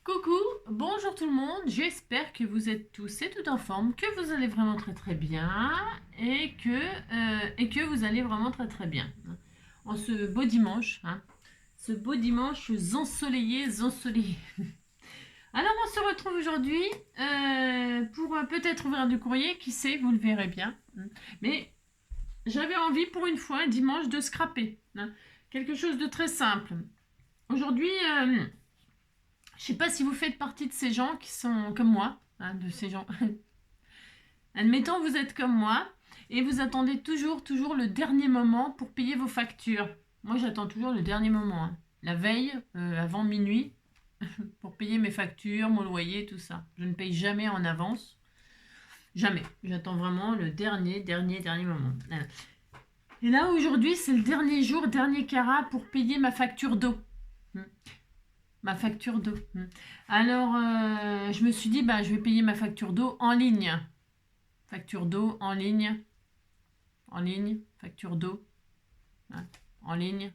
Coucou, bonjour tout le monde, j'espère que vous êtes tous et toutes en forme, que vous allez vraiment très bien et que vous allez vraiment très bien. En ce beau dimanche, ce beau dimanche ensoleillé. Alors on se retrouve aujourd'hui pour peut-être ouvrir du courrier, qui sait, vous le verrez bien. Mais j'avais envie pour une fois, dimanche, de scraper. Quelque chose de très simple. Aujourd'hui... je sais pas si vous faites partie de ces gens qui sont comme moi, de ces gens. Admettons, vous êtes comme moi et vous attendez toujours le dernier moment pour payer vos factures. Moi, j'attends toujours le dernier moment, la veille, avant minuit, pour payer mes factures, mon loyer, tout ça. Je ne paye jamais en avance, jamais. J'attends vraiment le dernier moment. Voilà. Et là, aujourd'hui, c'est le dernier jour, dernier carat pour payer ma facture d'eau. Ma facture d'eau. Alors, je me suis dit, je vais payer ma facture d'eau en ligne. Facture d'eau en ligne. En ligne. Facture d'eau. En ligne.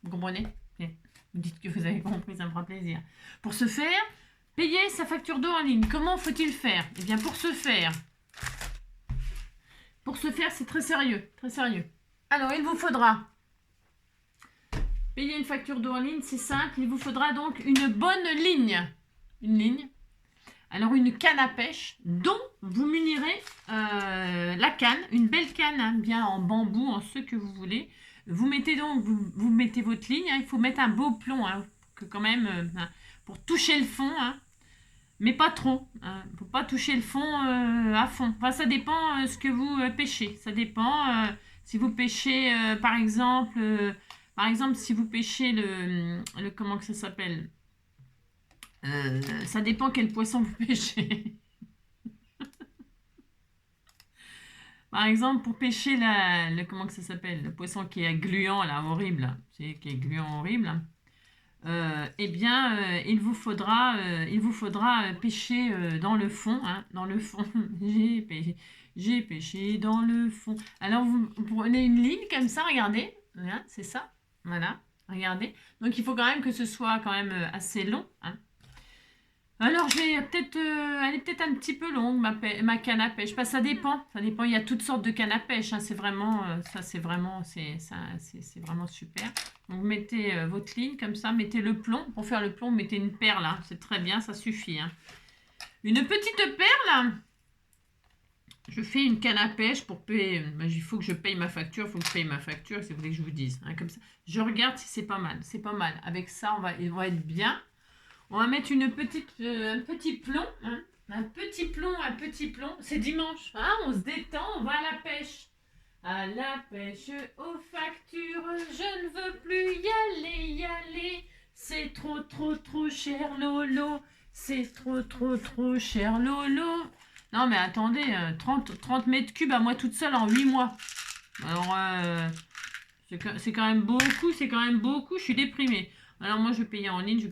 Vous comprenez? Vous dites que vous avez compris, ça me fera plaisir. Pour ce faire, payer sa facture d'eau en ligne. Comment faut-il faire? Eh bien, pour ce faire, c'est très sérieux. Très sérieux. Alors, il vous faudra... payer une facture d'eau en ligne, c'est simple. Il vous faudra donc une bonne ligne. Une ligne. Alors, une canne à pêche dont vous munirez la canne. Une belle canne, bien en bambou, en ce que vous voulez. Vous mettez donc, vous mettez votre ligne. Il faut mettre un beau plomb, que quand même, pour toucher le fond. Mais pas trop. Il ne faut pas toucher le fond à fond. Enfin, ça dépend ce que vous pêchez. Ça dépend si vous pêchez, par exemple, si vous pêchez le comment que ça s'appelle, ça dépend quel poisson vous pêchez. Par exemple, pour pêcher comment que ça s'appelle, le poisson qui est gluant, là, horrible, qui est gluant, horrible, eh bien, il vous faudra pêcher dans le fond, dans le fond. J'ai pêché dans le fond. Alors, vous prenez une ligne comme ça, regardez, c'est ça. Voilà, regardez. Donc, il faut quand même que ce soit quand même assez long. Alors, elle est peut-être un petit peu longue, ma canne à pêche. Ça dépend. Ça dépend. Il y a toutes sortes de cannes à pêche. C'est vraiment, c'est vraiment super. Donc, vous mettez votre ligne comme ça. Mettez le plomb. Pour faire le plomb, mettez une perle. C'est très bien, ça suffit. Une petite perle. Je fais une canne à pêche pour payer. Il faut que je paye ma facture. Il faut que je paye ma facture, si vous voulez que je vous dise. Comme ça. Je regarde si c'est pas mal. C'est pas mal. Avec ça, il va être bien. On va mettre un petit plomb. Un petit plomb. C'est dimanche. On se détend. On va à la pêche. À la pêche, aux factures. Je ne veux plus y aller. C'est trop cher, Lolo. C'est trop cher, Lolo. Non, mais attendez, 30 mètres cubes à moi toute seule en 8 mois. Alors, c'est quand même beaucoup, je suis déprimée. Alors, moi, je vais payer en ligne,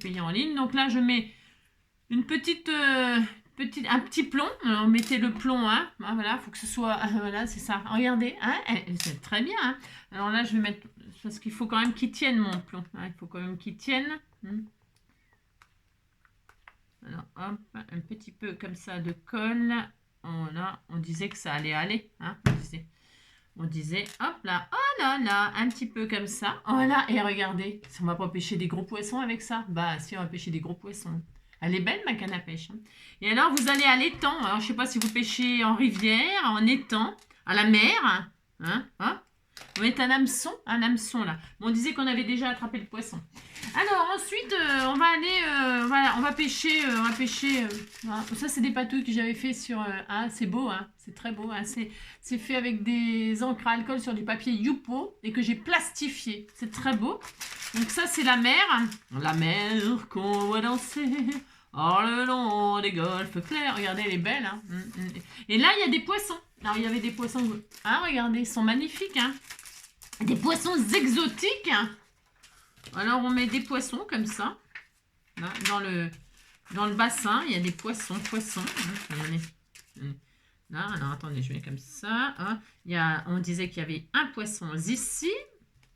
Donc là, je mets un petit plomb. Alors, mettez le plomb, voilà, il faut que ce soit, voilà, c'est ça. Regardez, c'est très bien, Alors là, je vais mettre, parce qu'il faut quand même qu'il tienne, mon plomb. Il faut quand même qu'il tienne. Alors, hop, un petit peu comme ça de colle. Voilà, on disait que ça allait aller. On disait, hop là, oh là là, un petit peu comme ça. Voilà, et regardez, on va pas pêcher des gros poissons avec ça. Bah, si, on va pêcher des gros poissons. Elle est belle, ma canne à pêche. Et alors, vous allez à l'étang. Alors, je sais pas si vous pêchez en rivière, en étang, à la mer. Vous mettez un hameçon là. On disait qu'on avait déjà attrapé le poisson. Alors ensuite, on va aller, on va pêcher. Ça, c'est des patouilles que j'avais fait sur. C'est beau, c'est très beau. C'est fait avec des encres à alcool sur du papier Youpo et que j'ai plastifié. C'est très beau. Donc ça, c'est la mer. La mer qu'on voit danser. Oh, le long des golfes clairs. Regardez, elle est belle. Et là, il y a des poissons. Alors, il y avait des poissons. Regardez, ils sont magnifiques. Des poissons exotiques. Alors, on met des poissons comme ça. Là, dans le bassin, il y a des poissons. Là, alors, attendez, je mets comme ça. On disait qu'il y avait un poisson ici.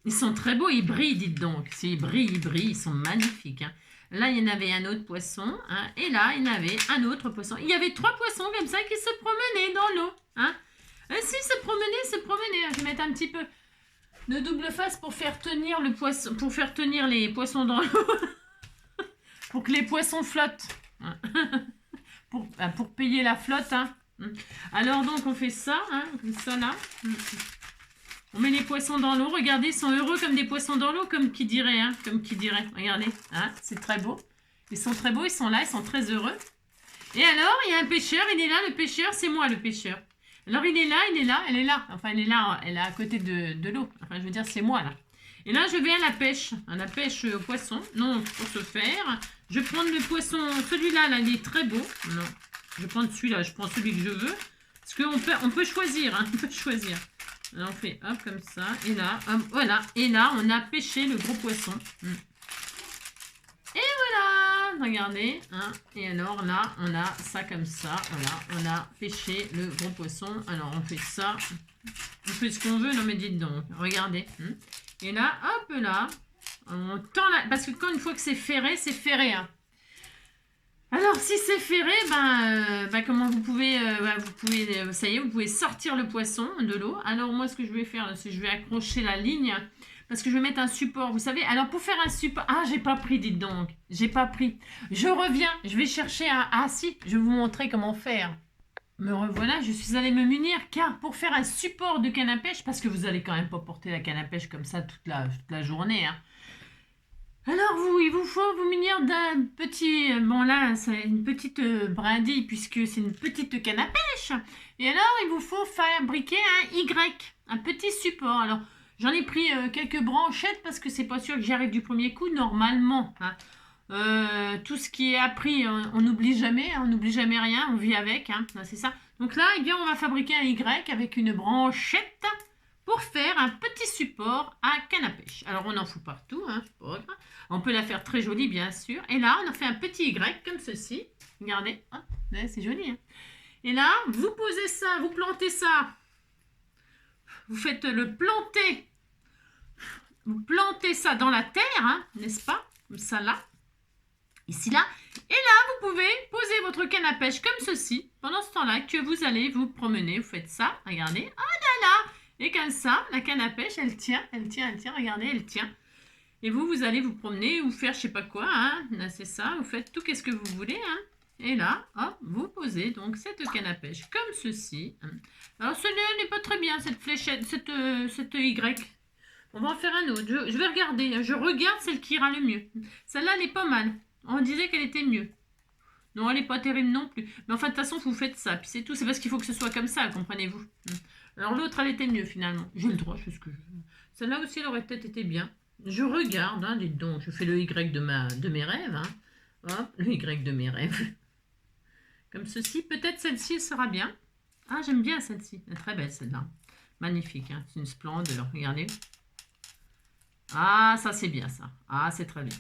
Ils sont très beaux, ils brillent, dites donc. Ils brillent, ils sont magnifiques. Là, il y en avait un autre poisson. Hein, et là, il y en avait un autre poisson. Il y avait 3 poissons comme ça qui se promenaient dans l'eau. Hein. Si, se promenaient. Je vais mettre un petit peu de double face pour faire tenir le poisson, pour faire tenir les poissons dans l'eau. Pour que les poissons flottent. Hein. Pour payer la flotte. Hein. Alors, donc, on fait ça. Hein, comme ça, là. On met les poissons dans l'eau. Regardez, ils sont heureux comme des poissons dans l'eau, comme qui dirait. Hein, comme qui dirait. Regardez, hein, c'est très beau. Ils sont très beaux, ils sont là, ils sont très heureux. Et alors, il y a un pêcheur, il est là, le pêcheur, c'est moi le pêcheur. Alors, il est là, elle est là. Enfin, elle est là, elle est à côté de l'eau. Enfin, je veux dire, c'est moi, là. Et là, je vais à la pêche au poisson. Non, pour ce faire, je vais prendre le poisson, celui-là, là, il est très beau. Non, je vais prendre celui-là, je prends celui que je veux. Parce qu'on peut choisir, hein, on peut choisir. Alors, on fait hop, comme ça, et là, hop, voilà. Et là, on a pêché le gros poisson. Et voilà, regardez. Hein. Et alors, là, on a ça comme ça. Voilà, on a pêché le gros poisson. Alors, on fait ça. On fait ce qu'on veut, non mais dites donc. Regardez. Et là, hop là, on tend la... Parce que quand une fois que c'est ferré, c'est ferré. Hein. Alors, si c'est ferré, comment vous pouvez, ça y est, vous pouvez sortir le poisson de l'eau. Alors, moi, ce que je vais faire, c'est que je vais accrocher la ligne parce que je vais mettre un support. Vous savez, alors pour faire un support... Ah, j'ai pas pris, dites donc. J'ai pas pris. Je reviens, je vais chercher un... Ah si, je vais vous montrer comment faire. Me revoilà, je suis allée me munir car pour faire un support de canne à pêche, parce que vous allez quand même pas porter la canne à pêche comme ça toute la journée, hein. Alors il vous faut vous munir d'un petit, bon là c'est une petite brindille puisque c'est une petite canne à pêche. Et alors il vous faut fabriquer un Y, un petit support. Alors j'en ai pris quelques branchettes parce que c'est pas sûr que j'y arrive du premier coup normalement. Hein. Tout ce qui est appris, on n'oublie jamais, on n'oublie jamais rien, on vit avec, hein, c'est ça. Donc là, eh bien, on va fabriquer un Y avec une branchette pour faire un petit support à canne à pêche. Alors, on en fout partout, hein, c'est pas grave. On peut la faire très jolie, bien sûr. Et là, on a fait un petit Y comme ceci. Regardez, hein, c'est joli. Hein. Et là, vous posez ça, vous plantez ça. Vous faites le planter. Vous plantez ça dans la terre, hein, n'est-ce pas? Comme ça, là. Ici, là. Et là, vous pouvez poser votre canne à pêche comme ceci. Pendant ce temps-là, que vous allez vous promener. Vous faites ça. Regardez. Ah là là. Et comme ça, la canne à pêche, elle tient. Regardez, elle tient. Et vous allez vous promener ou faire je sais pas quoi. Hein. Là, c'est ça. Vous faites tout qu'est-ce que vous voulez. Hein. Et là, hop, vous posez donc cette canne à pêche comme ceci. Hein. Alors, ce n'est pas très bien, cette fléchette, cette Y. On va en faire un autre. Je vais regarder. Je regarde celle qui ira le mieux. Celle-là, elle est pas mal. On disait qu'elle était mieux. Non, elle n'est pas terrible non plus. Mais enfin, de toute façon, vous faites ça. Puis c'est tout. C'est parce qu'il faut que ce soit comme ça, comprenez-vous. Alors l'autre, elle était mieux finalement. J'ai le droit, je fais ce que je veux. Celle-là aussi, elle aurait peut-être été bien. Je regarde, hein, dites donc. Je fais le Y de mes rêves. Hein. Hop, le Y de mes rêves. Comme ceci. Peut-être celle-ci sera bien. Ah, j'aime bien celle-ci. Elle est très belle celle-là. Magnifique. Hein. C'est une splendeur. Regardez. Ah, ça c'est bien ça. Ah, c'est très bien.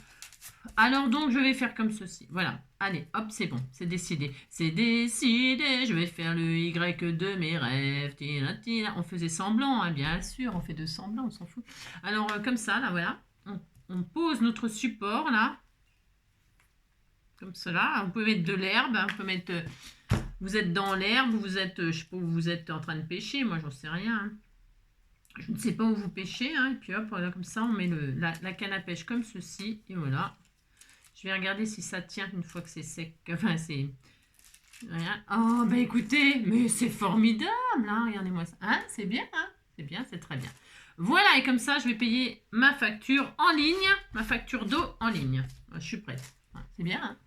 Alors donc je vais faire comme ceci. Voilà. Allez, hop, c'est bon. C'est décidé. C'est décidé. Je vais faire le Y de mes rêves. On faisait semblant, hein, bien sûr. On fait de semblant, on s'en fout. Alors comme ça, là, voilà. On pose notre support, là. Comme cela. Vous pouvez mettre de l'herbe. Hein, on peut mettre... vous êtes dans l'herbe. Vous êtes, je sais pas où vous êtes en train de pêcher. Moi, j'en sais rien. Hein. Je ne sais pas où vous pêchez. Hein, et puis hop, voilà, comme ça, on met la canne à pêche comme ceci. Et voilà. Je vais regarder si ça tient une fois que c'est sec. Enfin, c'est... Rien. Oh, bah écoutez, mais c'est formidable. Hein, regardez-moi ça. Hein, c'est bien, hein. C'est bien, c'est très bien. Voilà, et comme ça, je vais payer ma facture en ligne. Ma facture d'eau en ligne. Je suis prête. C'est bien, hein.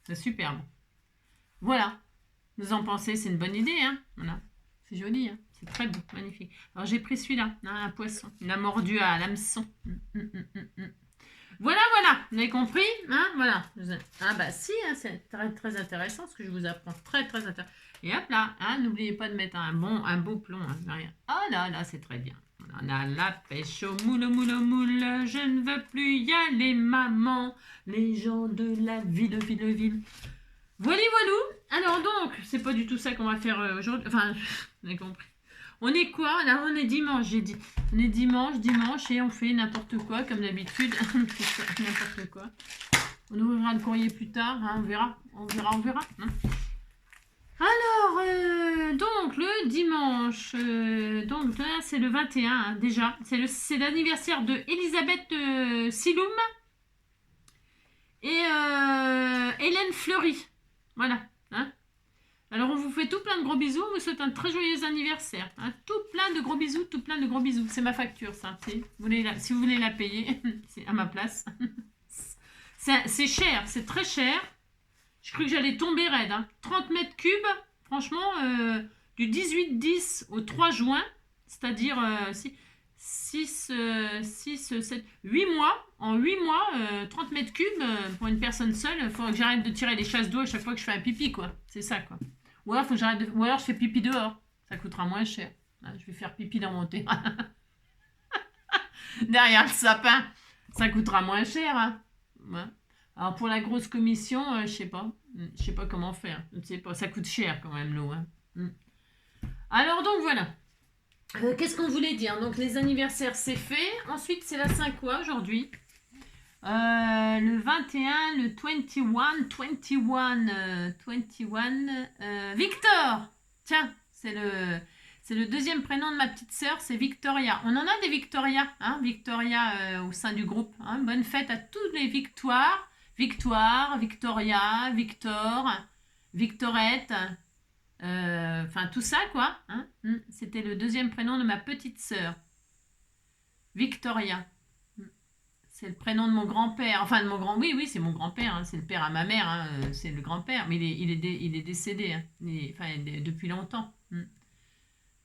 C'est superbe. Voilà. Vous en pensez, c'est une bonne idée, hein. Voilà. C'est joli, hein. C'est très beau, magnifique. Alors, j'ai pris celui-là, hein, un poisson. Il a mordu à l'hameçon. Voilà, voilà. Vous avez compris, hein. Voilà. Ah bah si, hein, c'est très, très intéressant ce que je vous apprends. Très, très intéressant. Et hop là, hein, n'oubliez pas de mettre un beau plomb. Hein, oh là là, c'est très bien. On a la pêche au moule, au moule, au moule. Je ne veux plus y aller, maman. Les gens de la ville. Voilà, voilou. Alors donc, c'est pas du tout ça qu'on va faire aujourd'hui. Enfin, vous avez compris. On est quoi? Là, on est dimanche, j'ai dit. On est dimanche, et on fait n'importe quoi, comme d'habitude. N'importe quoi. On ouvrira le courrier plus tard, hein, on verra, on verra. Hein. Alors, donc, le dimanche, donc là, c'est le 21, hein, déjà. C'est l'anniversaire de Elisabeth Siloum et Hélène Fleury. Voilà. Hein. Alors, on vous fait tout plein de gros bisous. On vous souhaite un très joyeux anniversaire. Hein. Tout plein de gros bisous, tout plein de gros bisous. C'est ma facture, ça. Si vous voulez la payer, c'est à ma place. C'est cher, c'est très cher. Je crois que j'allais tomber raide. Hein. 30 mètres cubes, franchement, du 18-10 au 3 juin, c'est-à-dire 6, 7, 8 mois. En 8 mois, 30 mètres cubes, pour une personne seule, il faut que j'arrête de tirer les chasses d'eau à chaque fois que je fais un pipi, quoi. C'est ça, quoi. Ou alors, Ou alors je fais pipi dehors. Ça coûtera moins cher. Hein, je vais faire pipi dans mon terrain. Derrière le sapin. Ça coûtera moins cher, hein. Ouais. Alors pour la grosse commission, je sais pas. Je sais pas comment faire. Je ne sais pas. Ça coûte cher quand même l'eau. Hein. Alors donc voilà. Qu'est-ce qu'on voulait dire? Donc les anniversaires c'est fait. Ensuite c'est la Saint quoi aujourd'hui? Le 21, le 21, Victor. Tiens, c'est le deuxième prénom de ma petite sœur, c'est Victoria. On en a des Victoria, hein, Victoria au sein du groupe. Hein. Bonne fête à toutes les victoires. Victoire, Victoria, Victor, Victorette, enfin tout ça quoi. Hein. C'était le deuxième prénom de ma petite sœur. Victoria. C'est le prénom de mon grand-père. Enfin, de mon grand... Oui, c'est mon grand-père. Hein. C'est le père à ma mère. Hein. C'est le grand-père. Mais il est décédé. Hein. Depuis longtemps.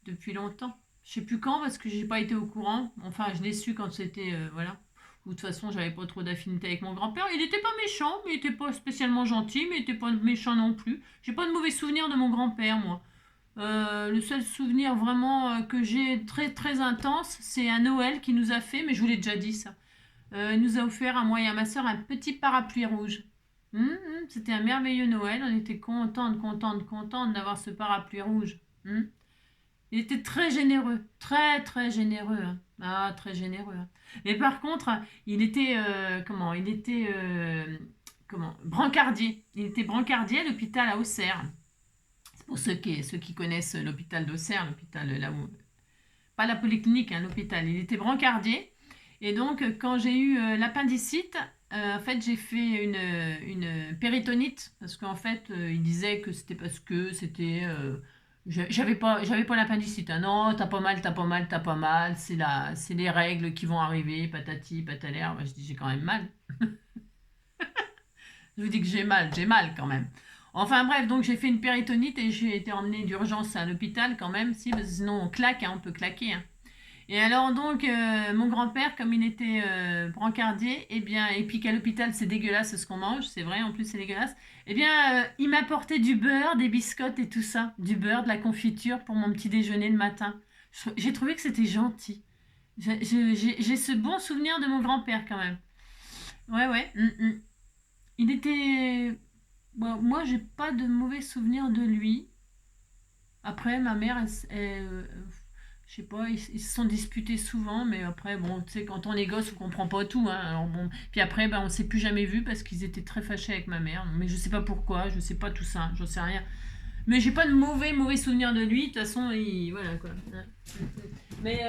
Depuis longtemps. Je sais plus quand parce que j'ai pas été au courant. Enfin, je l'ai su quand c'était... voilà. Ou de toute façon, j'avais pas trop d'affinité avec mon grand-père. Il était pas méchant, mais il était pas spécialement gentil, mais il était pas méchant non plus. J'ai pas de mauvais souvenirs de mon grand-père, moi. Le seul souvenir vraiment que j'ai très très intense, c'est un Noël qu'il nous a fait, mais je vous l'ai déjà dit ça. Il nous a offert à moi et à ma soeur un petit parapluie rouge. C'était un merveilleux Noël. On était contente d'avoir ce parapluie rouge. Il était très généreux. Très, très généreux. Hein. Ah, très généreux. Hein. Mais par contre, il était... brancardier. Il était brancardier à l'hôpital à Auxerre. C'est pour ceux qui connaissent l'hôpital d'Auxerre, l'hôpital là où... Pas la polyclinique, hein, l'hôpital. Il était brancardier. Et donc, quand j'ai eu l'appendicite, en fait, j'ai fait une péritonite. Parce qu'en fait, il disait que c'était parce que c'était... j'avais pas l'appendicite. Hein. Non, t'as pas mal. C'est les règles qui vont arriver, patati, patalaire. Bah, je dis, j'ai quand même mal. Je vous dis que j'ai mal quand même. Enfin bref, donc j'ai fait une péritonite et j'ai été emmenée d'urgence à l'hôpital quand même, si, parce que sinon on claque, hein, on peut claquer. Hein. Et alors donc, mon grand-père, comme il était brancardier, eh bien, et puis qu'à l'hôpital c'est dégueulasse ce qu'on mange, c'est vrai, en plus c'est dégueulasse, eh bien, il m'apportait du beurre, des biscottes et tout ça, du beurre, de la confiture pour mon petit déjeuner le matin. J'ai trouvé que c'était gentil. J'ai ce bon souvenir de mon grand-père quand même. Ouais. Il était... Bon, moi, j'ai pas de mauvais souvenirs de lui. Après, ma mère, je sais pas, ils se sont disputés souvent, mais après, bon, tu sais, quand on est gosse, on comprend pas tout, hein, alors bon. Puis après, ben, on s'est plus jamais vus parce qu'ils étaient très fâchés avec ma mère. Mais je sais pas pourquoi, je sais pas tout ça, j'en sais rien. Mais j'ai pas de mauvais souvenirs de lui, de toute façon, voilà quoi. Mais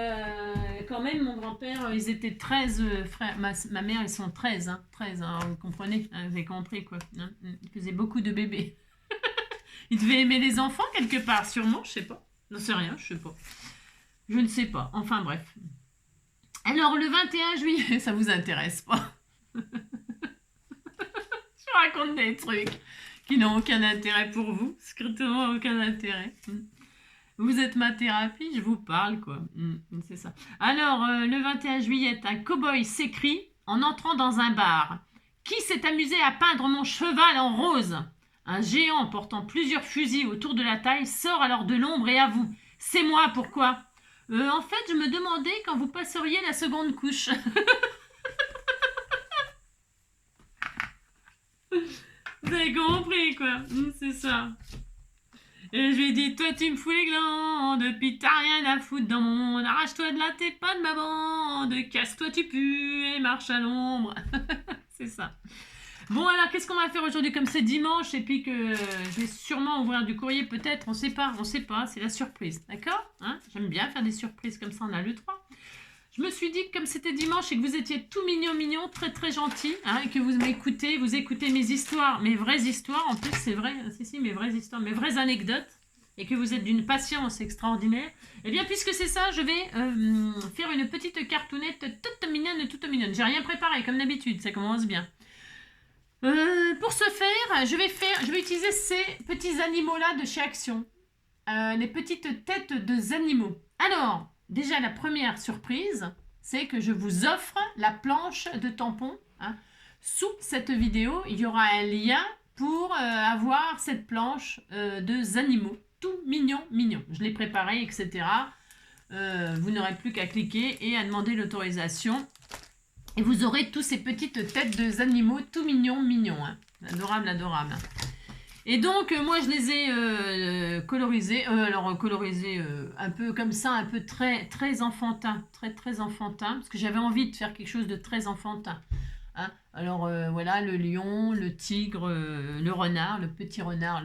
quand même, mon grand-père, ils étaient 13 frères. Ma mère, ils sont 13, hein, 13, hein, vous comprenez, hein, vous avez compris quoi. Hein, ils faisaient beaucoup de bébés. Ils devaient aimer les enfants quelque part, sûrement, je sais pas. Non, c'est rien, je sais pas. Je ne sais pas. Enfin bref. Alors le 21 juillet, ça vous intéresse pas. Je raconte des trucs qui n'ont aucun intérêt pour vous, strictement aucun intérêt. Vous êtes ma thérapie, je vous parle quoi. C'est ça. Alors le 21 juillet, un cow-boy s'écrie en entrant dans un bar. Qui s'est amusé à peindre mon cheval en rose? Un géant portant plusieurs fusils autour de la taille sort alors de l'ombre et avoue. C'est moi, pourquoi? En fait, je me demandais quand vous passeriez la seconde couche. Vous avez compris, quoi. C'est ça. Et je lui ai dit, toi, tu me fous les glandes, puis t'as rien à foutre dans mon monde. Arrache-toi de là, t'es pas de ma bande. Casse-toi, tu pues, et marche à l'ombre. C'est ça. Bon, alors, qu'est-ce qu'on va faire aujourd'hui comme c'est dimanche et puis que je vais sûrement ouvrir du courrier peut-être, on sait pas, c'est la surprise, d'accord, hein? J'aime bien faire des surprises comme ça, on a le 3. Je me suis dit que comme c'était dimanche et que vous étiez tout mignon, très très gentil, hein, et que vous m'écoutez, vous écoutez mes histoires, mes vraies histoires, en plus c'est vrai, si, mes vraies histoires, mes vraies anecdotes, et que vous êtes d'une patience extraordinaire, eh bien puisque c'est ça, je vais faire une petite cartoonette toute mignonne, toute mignonne. J'ai rien préparé comme d'habitude, ça commence bien. Pour ce faire, je vais utiliser ces petits animaux-là de chez Action. Les petites têtes de animaux. Alors, déjà la première surprise, c'est que je vous offre la planche de tampons. Hein. Sous cette vidéo, il y aura un lien pour avoir cette planche de animaux. Tout mignon. Je l'ai préparé, etc. Vous n'aurez plus qu'à cliquer et à demander l'autorisation. Et vous aurez tous ces petites têtes d'animaux tout mignons. Hein. Adorable. Et donc, moi, je les ai colorisés. Colorisés un peu comme ça, un peu très enfantin. Très enfantin. Parce que j'avais envie de faire quelque chose de très enfantin. Hein. Alors, voilà, le lion, le tigre, le renard, le petit renard.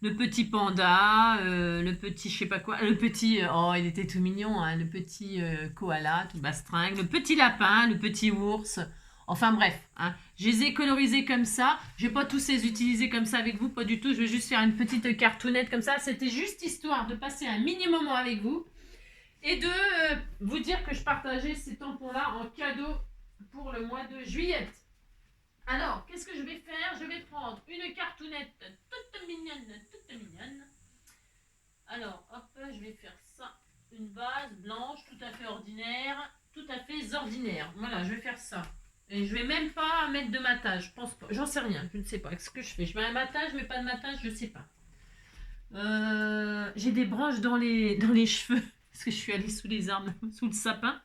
Le petit panda, le petit je sais pas quoi, le petit, oh il était tout mignon, hein, le petit koala, tout bastringue, le petit lapin, le petit ours, enfin bref, hein, je les ai colorisés comme ça, je vais pas tous les utiliser comme ça avec vous, pas du tout, je vais juste faire une petite cartoonette comme ça, c'était juste histoire de passer un mini moment avec vous et de vous dire que je partageais ces tampons-là en cadeau pour le mois de juillet. Alors, qu'est-ce que je vais faire? Je vais prendre une cartoonette toute mignonne. Alors, hop, je vais faire ça. Une base blanche, tout à fait ordinaire, tout à fait ordinaire. Voilà, je vais faire ça. Et je vais même pas mettre de matage, je pense pas. J'en sais rien, je ne sais pas. Qu'est-ce que je fais? Je mets un matage, je mets pas de matage, je sais pas. J'ai des branches dans les cheveux, parce que je suis allée sous les arbres, sous le sapin.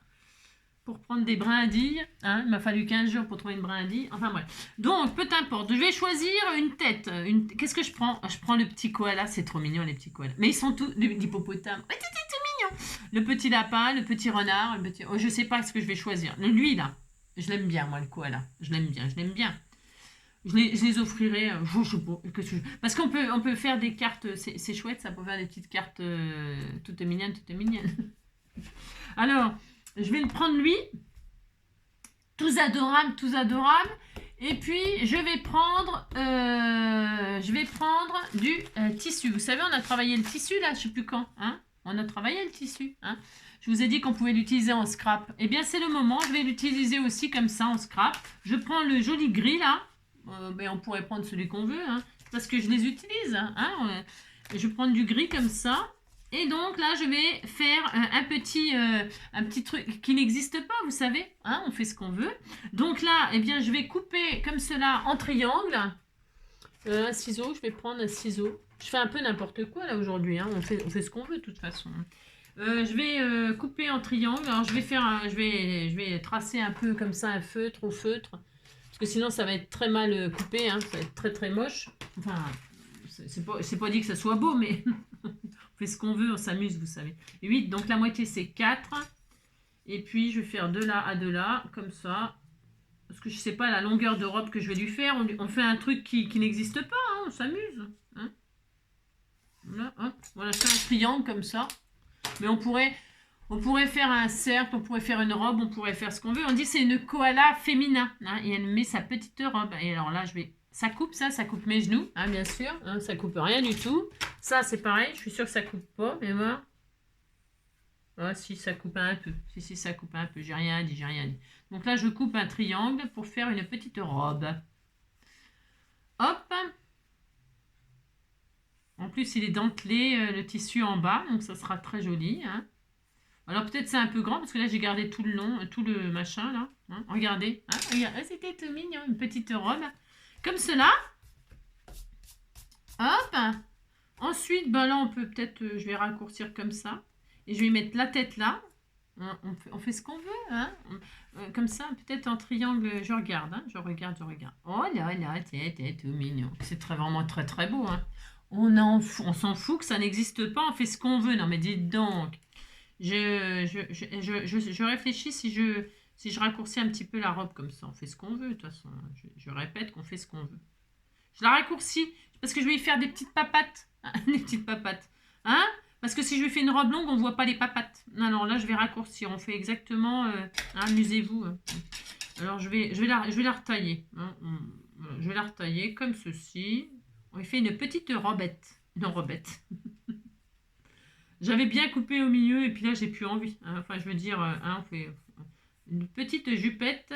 Pour prendre des brindilles. Hein, il m'a fallu 15 jours pour trouver une brindille. Enfin bref. Donc, peu importe. Je vais choisir une tête. Qu'est-ce que je prends? Je prends le petit koala. C'est trop mignon, les petits koalas. Mais ils sont tous... L'hippopotame. Ouais, c'est tout mignon. Le petit lapin, le petit renard. Le petit... Oh, je sais pas ce que je vais choisir. Lui, là. Je l'aime bien, moi, le koala. Je l'aime bien. Je les offrirai. Je sais pas. Parce qu'on peut faire des cartes. C'est chouette, ça peut faire des petites cartes toutes mignonnes. Alors... Je vais le prendre lui, tous adorables. Et puis, je vais prendre du tissu. Vous savez, on a travaillé le tissu, là, je ne sais plus quand. Hein, on a travaillé le tissu. Hein. Je vous ai dit qu'on pouvait l'utiliser en scrap. Eh bien, c'est le moment. Je vais l'utiliser aussi comme ça, en scrap. Je prends le joli gris, là. Mais on pourrait prendre celui qu'on veut, hein, parce que je les utilise. Hein. Je prends du gris comme ça. Et donc là, je vais faire un petit truc qui n'existe pas, vous savez. Hein, on fait ce qu'on veut. Donc là, eh bien, je vais couper comme cela en triangle. Un ciseau, je vais prendre un ciseau. Je fais un peu n'importe quoi là aujourd'hui. Hein, on fait ce qu'on veut de toute façon. Je vais couper en triangle. Alors je vais tracer un peu comme ça un feutre au feutre. Parce que sinon, ça va être très mal coupé. Hein, ça va être très moche. Enfin, c'est pas dit que ça soit beau, mais... On fait ce qu'on veut, on s'amuse, vous savez. 8, donc la moitié c'est 4. Et puis je vais faire de là à de là, comme ça. Parce que je ne sais pas la longueur de robe que je vais lui faire. On fait un truc qui n'existe pas, hein, on s'amuse. Hein. Voilà, je fais un triangle comme ça. Mais on pourrait faire un cercle, on pourrait faire une robe, on pourrait faire ce qu'on veut. On dit c'est une koala féminin. Hein, et elle met sa petite robe. Et alors là, ça coupe mes genoux, hein, bien sûr. Hein, ça coupe rien du tout. Ça, c'est pareil. Je suis sûre que ça coupe pas. Mais moi... Ah, si, ça coupe un peu. Si, ça coupe un peu. J'ai rien dit. Donc là, je coupe un triangle pour faire une petite robe. Hop. En plus, il est dentelé, le tissu en bas. Donc, ça sera très joli. Hein. Alors, peut-être c'est un peu grand parce que là, j'ai gardé tout le long, tout le machin, là. Hein. Regardez. Hein. Regardez. C'était tout mignon. Une petite robe. Comme cela. Hop. Ensuite, ben là, on peut peut-être... je vais raccourcir comme ça. Et je vais mettre la tête là. On fait ce qu'on veut. Hein. Comme ça, peut-être en triangle. Je regarde. Hein. Je regarde. Oh là là, t'es tout mignon. C'est vraiment très beau. Hein. On s'en fout que ça n'existe pas. On fait ce qu'on veut. Non, mais dites donc. Je réfléchis si je Si je raccourcis un petit peu la robe comme ça, on fait ce qu'on veut, de toute façon. Je répète qu'on fait ce qu'on veut. Je la raccourcis, parce que je vais y faire des petites papates. Des petites papates. Hein? Parce que si je lui fais une robe longue, on ne voit pas les papates. Alors là, je vais raccourcir. On fait exactement... amusez-vous. Alors, je vais la retailler. Hein. Je vais la retailler comme ceci. On fait une petite robette. Une robette. J'avais bien coupé au milieu et puis là, j'ai plus envie. Hein. Enfin, je veux dire, on fait une petite jupette,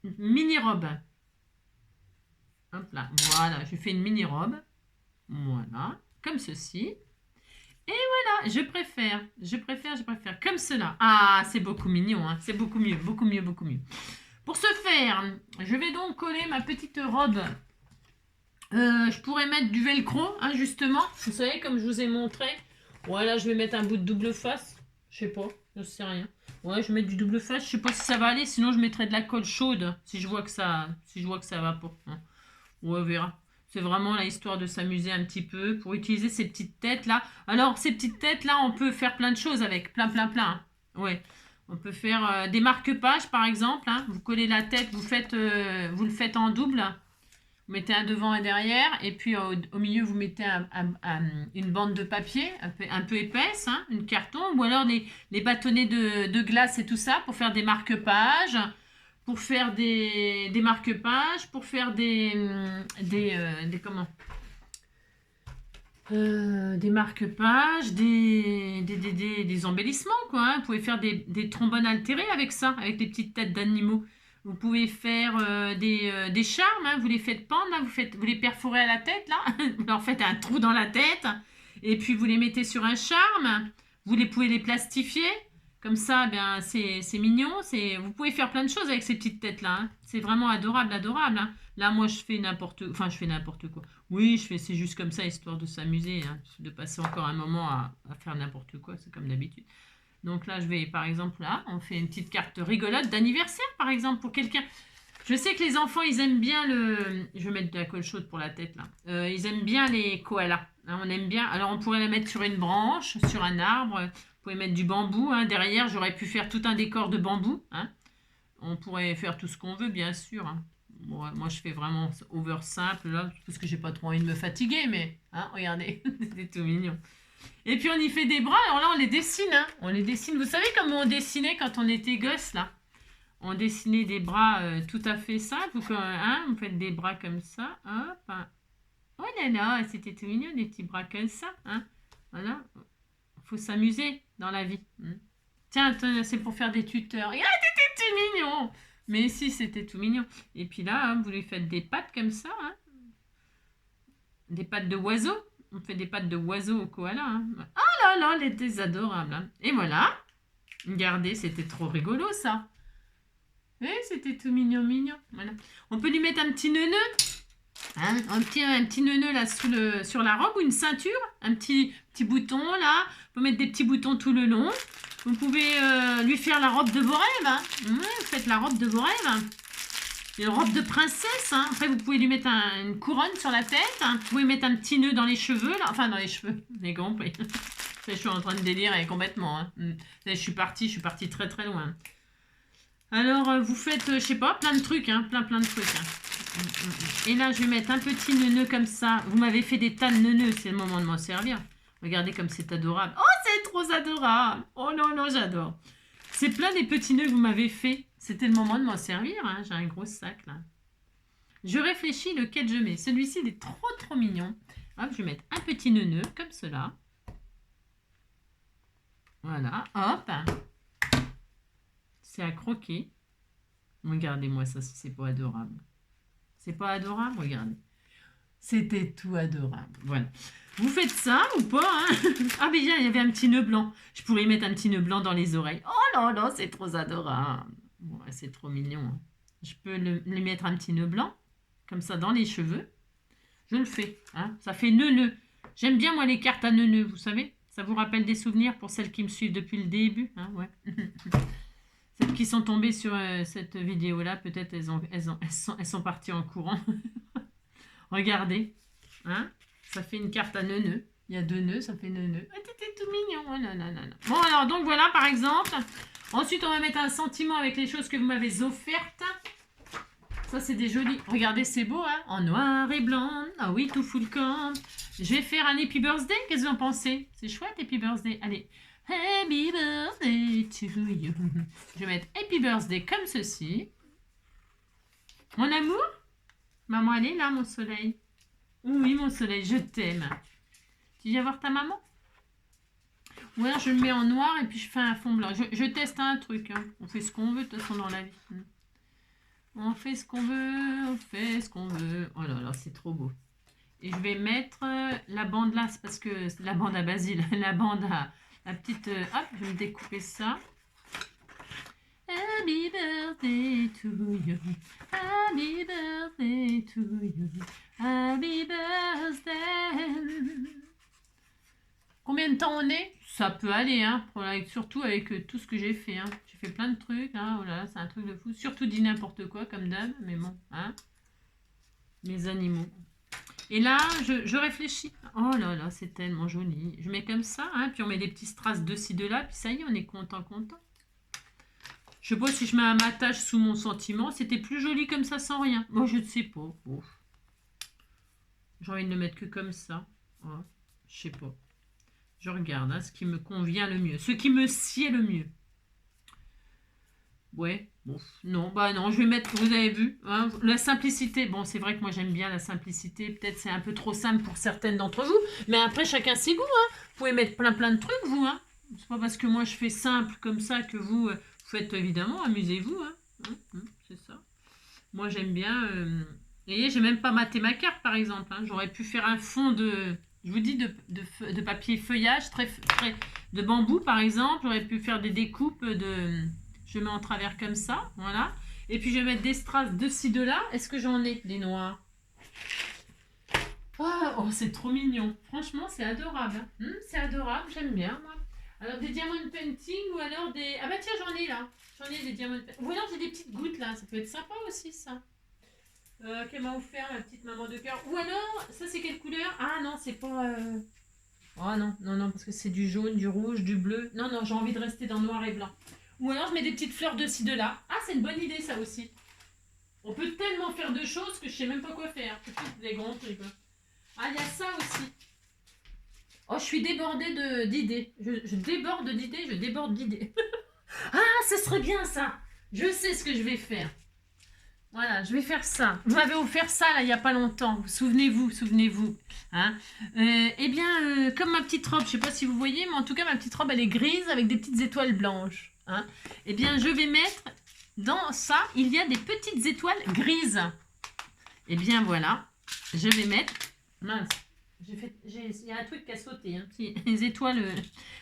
une mini-robe. Hop là, voilà, je fais une mini-robe. Voilà, comme ceci. Et voilà, je préfère. Comme cela. Ah, c'est beaucoup mignon, hein. C'est beaucoup mieux. Pour ce faire, je vais donc coller ma petite robe. Je pourrais mettre du velcro, hein, justement. Vous savez, comme je vous ai montré. Voilà, je vais mettre un bout de double face. Je sais pas, je sais rien. Ouais, je vais mettre du double face. Je sais pas si ça va aller. Sinon, je mettrai de la colle chaude si je vois que ça va pas. Hein. Ouais, on verra. C'est vraiment la histoire de s'amuser un petit peu pour utiliser ces petites têtes là. Alors, ces petites têtes là, on peut faire plein de choses avec. Plein. Hein. Ouais. On peut faire des marque-pages par exemple. Hein. Vous collez la tête, vous le faites en double. Vous mettez un devant et derrière. Et puis au milieu, vous mettez une bande de papier un peu épaisse, hein, une carton. Ou alors les bâtonnets de glace et tout ça pour faire des marque-pages. Pour faire des marque-pages, pour faire des marque-pages, des embellissements, quoi. Hein. Vous pouvez faire des trombones altérés avec ça, avec des petites têtes d'animaux. Vous pouvez faire des charmes, hein. Vous les faites pendre, là, vous les perforez à la tête, là. Vous leur faites un trou dans la tête, et puis vous les mettez sur un charme. Vous pouvez les plastifier. Comme ça, ben, c'est mignon. Vous pouvez faire plein de choses avec ces petites têtes-là. Hein. C'est vraiment adorable. Hein. Là, moi, je fais n'importe quoi. Oui, c'est juste comme ça, histoire de s'amuser. Hein, de passer encore un moment à faire n'importe quoi. C'est comme d'habitude. Donc là, je vais, par exemple, là, on fait une petite carte rigolote d'anniversaire, par exemple, pour quelqu'un. Je sais que les enfants, ils aiment bien Je vais mettre de la colle chaude pour la tête, là. Ils aiment bien les koalas. Hein, on aime bien. Alors, on pourrait la mettre sur une branche, sur un arbre. Vous pouvez mettre du bambou. Hein. Derrière, j'aurais pu faire tout un décor de bambou. Hein. On pourrait faire tout ce qu'on veut, bien sûr. Hein. Bon, moi, je fais vraiment over simple, là, parce que j'ai pas trop envie de me fatiguer, mais hein, regardez, c'est tout mignon. Et puis, on y fait des bras. Alors là, on les dessine. Hein. On les dessine. Vous savez comment on dessinait quand on était gosse, là? On dessinait des bras tout à fait simples. Hein, vous faites des bras comme ça. Hop. Hein. Oh là là, c'était tout mignon, des petits bras comme ça. Hein. Voilà. Faut s'amuser dans la vie. Tiens, c'est pour faire des tuteurs. Ah, c'était tout mignon. Mais si, c'était tout mignon. Et puis là, hein, vous lui faites des pattes comme ça. Hein. Des pattes de oiseau. On fait des pattes de oiseau au koala. Hein. Oh là là, elle était adorable. Hein. Et voilà. Regardez, c'était trop rigolo ça. Et c'était tout mignon. Voilà. On peut lui mettre un petit nœud. Hein, un petit nœud là sur la robe ou une ceinture, un petit bouton là, vous pouvez mettre des petits boutons tout le long, vous pouvez lui faire la robe de vos rêves, hein. Faites la robe de vos rêves, une robe de princesse, hein. Après vous pouvez lui mettre une couronne sur la tête, hein. Vous pouvez mettre un petit nœud dans les cheveux, là. Enfin dans les cheveux, les gants, je suis en train de délirer complètement, hein. Là, je suis partie très très loin. Alors vous faites, je sais pas, plein de trucs, hein. plein de trucs, hein. Et là, je vais mettre un petit nœud comme ça. Vous m'avez fait des tas de nœuds, c'est le moment de m'en servir. Regardez comme c'est adorable. Oh, c'est trop adorable. Oh non, j'adore. C'est plein des petits nœuds que vous m'avez fait. C'était le moment de m'en servir. Hein. J'ai un gros sac là. Je réfléchis lequel je mets. Celui-ci, il est trop mignon. Hop, je vais mettre un petit nœud comme cela. Voilà, hop. C'est à croquer. Regardez-moi ça, si c'est pas adorable. C'est pas adorable, regardez. C'était tout adorable. Voilà. Vous faites ça ou pas, hein? Ah, mais bien, il y avait un petit nœud blanc. Je pourrais mettre un petit nœud blanc dans les oreilles. Oh là là, c'est trop adorable. Ouais, c'est trop mignon. Hein. Je peux lui mettre un petit nœud blanc, comme ça, dans les cheveux. Je le fais. Hein. Ça fait nœud. J'aime bien, moi, les cartes à nœud, vous savez. Ça vous rappelle des souvenirs pour celles qui me suivent depuis le début. Hein, ouais. Celles qui sont tombées sur cette vidéo-là, peut-être elles sont parties en courant. Regardez. Hein, ça fait une carte à nœud. Il y a 2 nœuds, ça fait nœud. Ah, c'était tout mignon. Oh, non. Bon, alors, donc voilà, par exemple, Ensuite, on va mettre un sentiment avec les choses que vous m'avez offertes. Ça, c'est des jolis. Regardez, c'est beau, hein? En noir et blanc. Ah oui, tout full camp. Je vais faire un Happy Birthday. Qu'est-ce que vous en pensez? C'est chouette, Happy Birthday. Allez. Happy Birthday to you. Je vais mettre Happy Birthday comme ceci. Mon amour? Maman, elle est là, mon soleil. Oui, mon soleil, je t'aime. Tu viens voir ta maman? Ou alors je le mets en noir et puis je fais un fond blanc. Je teste un truc. Hein. On fait ce qu'on veut de toute façon dans la vie. On fait ce qu'on veut, on fait ce qu'on veut. Oh là là, c'est trop beau. Et je vais mettre la bande là, c'est parce que c'est la bande à Basile, la bande à la petite... hop, je vais me découper ça. Happy birthday to you. Happy birthday to you. Happy birthday. Combien de temps on est? Ça peut aller, hein, surtout avec tout ce que j'ai fait. Hein. J'ai fait plein de trucs, hein. Oh là là, c'est un truc de fou. Surtout dit n'importe quoi, comme d'hab, mais bon, hein. Mes animaux. Et là, je réfléchis. Oh là là, c'est tellement joli. Je mets comme ça, hein, puis on met des petits strass de ci, de là, puis ça y est, on est content. Je sais pas si je mets un matage sous mon sentiment. C'était plus joli comme ça, sans rien. Moi, je ne sais pas. Oh. J'ai envie de le mettre que comme ça. Oh, je sais pas. Je regarde hein, ce qui me convient le mieux. Ce qui me sied le mieux. Ouais, bon, non, bah non, je vais mettre, vous avez vu, hein, la simplicité. Bon, c'est vrai que moi j'aime bien la simplicité. Peut-être c'est un peu trop simple pour certaines d'entre vous. Mais après, chacun ses goûts. Hein. Vous pouvez mettre plein de trucs, vous. Hein. C'est pas parce que moi je fais simple comme ça que vous faites évidemment, amusez-vous. Hein. C'est ça. Moi j'aime bien. Vous voyez, j'ai même pas maté ma carte par exemple. Hein. J'aurais pu faire un fond de. Je vous dis de papier feuillage, très, de bambou par exemple. J'aurais pu faire des découpes de... Je mets en travers comme ça, voilà. Et puis je vais mettre des strass de ci, de là. Est-ce que j'en ai des noirs? Oh, c'est trop mignon. Franchement, c'est adorable. Hein. C'est adorable, j'aime bien moi. Alors des diamond painting ou alors des... Ah bah tiens, j'en ai là. J'en ai des diamond painting. Ou alors j'ai des petites gouttes là. Ça peut être sympa aussi ça. Qu'elle m'a offert ma petite maman de cœur. Ou alors, ça c'est quelle couleur? Ah non, c'est pas... Oh non, parce que c'est du jaune, du rouge, du bleu. Non, j'ai envie de rester dans noir et blanc. Ou alors je mets des petites fleurs de ci, de là. Ah, c'est une bonne idée ça aussi. On peut tellement faire de choses que je sais même pas quoi faire. C'est tout des grands trucs. Ah, il y a ça aussi. Oh, je suis débordée d'idées. Je déborde d'idées, je déborde d'idées. Ah, ce serait bien ça. Je sais ce que je vais faire. Voilà, je vais faire ça. Vous m'avez offert ça, là, il n'y a pas longtemps. Souvenez-vous. Hein. Eh bien, comme ma petite robe, je ne sais pas si vous voyez, mais en tout cas, ma petite robe, elle est grise avec des petites étoiles blanches. Hein. Eh bien, je vais mettre dans ça, il y a des petites étoiles grises. Eh bien, voilà. Je vais mettre... Mince. Il y a un truc qui a sauté. Hein. Les étoiles...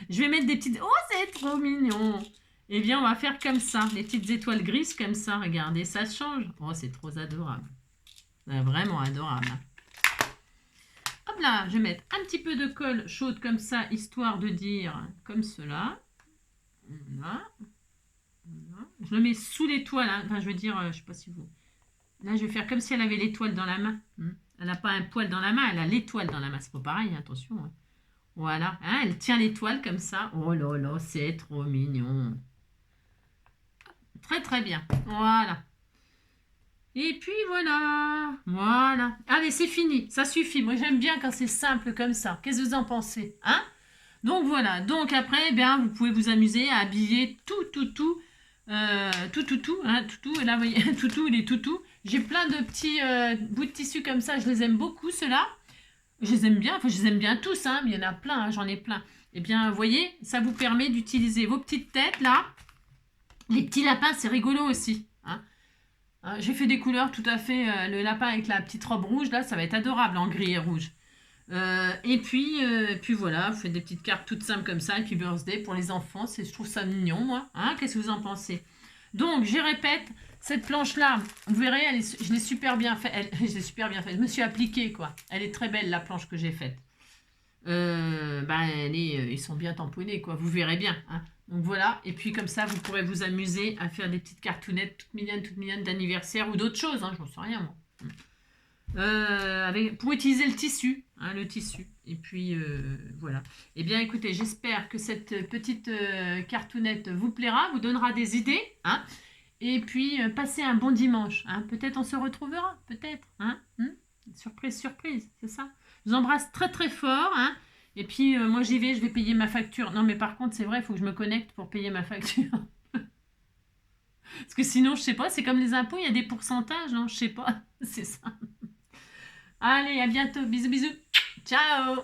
Je vais mettre des petites... Oh, c'est trop mignon. Eh bien, on va faire comme ça. Les petites étoiles grises comme ça. Regardez, ça change. Oh, c'est trop adorable. C'est vraiment adorable. Hop là, je vais mettre un petit peu de colle chaude comme ça, histoire de dire comme cela. Voilà. Je le mets sous l'étoile. Hein. Enfin, je veux dire, je ne sais pas si vous... Là, je vais faire comme si elle avait l'étoile dans la main. Elle n'a pas un poil dans la main, elle a l'étoile dans la main. C'est pas pareil, attention. Hein. Voilà. Hein, elle tient l'étoile comme ça. Oh là là, c'est trop mignon. Très très bien. Voilà. Et puis voilà. Voilà. Allez, c'est fini. Ça suffit. Moi, j'aime bien quand c'est simple comme ça. Qu'est-ce que vous en pensez? Hein? Donc voilà. Donc après, eh bien, vous pouvez vous amuser à habiller tout. Hein, toutou. Et là, vous voyez, toutou, les toutous. J'ai plein de petits bouts de tissu comme ça. Je les aime beaucoup, ceux-là. Je les aime bien. Enfin, je les aime bien tous. Hein, mais il y en a plein. Hein, j'en ai plein. Eh bien, vous voyez, ça vous permet d'utiliser vos petites têtes, là. Les petits lapins, c'est rigolo aussi. Hein. J'ai fait des couleurs tout à fait. Le lapin avec la petite robe rouge, là, ça va être adorable en gris et rouge. Et puis voilà, vous faites des petites cartes toutes simples comme ça. Et puis birthday pour les enfants, je trouve ça mignon, moi. Hein, qu'est-ce que vous en pensez? Donc, je répète, cette planche-là, vous verrez, je l'ai super bien faite. Je me suis appliquée, quoi. Elle est très belle, la planche que j'ai faite. Ils sont bien tamponnés, quoi. Vous verrez bien. Hein. Donc voilà, et puis comme ça, vous pourrez vous amuser à faire des petites cartounettes toutes mignonnes d'anniversaire ou d'autres choses, hein, j'en sais rien moi. Pour utiliser le tissu, hein, le tissu. Et puis, voilà. Eh bien, écoutez, j'espère que cette petite cartoonette vous plaira, vous donnera des idées, hein. Et puis, passez un bon dimanche, hein. Peut-être on se retrouvera, peut-être, hein. Surprise, surprise, c'est ça. Je vous embrasse très très fort, hein. Et puis, moi j'y vais, je vais payer ma facture. Non, mais par contre, c'est vrai, il faut que je me connecte pour payer ma facture. Parce que sinon, je sais pas, c'est comme les impôts, il y a des pourcentages, non? Je sais pas, c'est ça. Allez, à bientôt. Bisous, bisous. Ciao!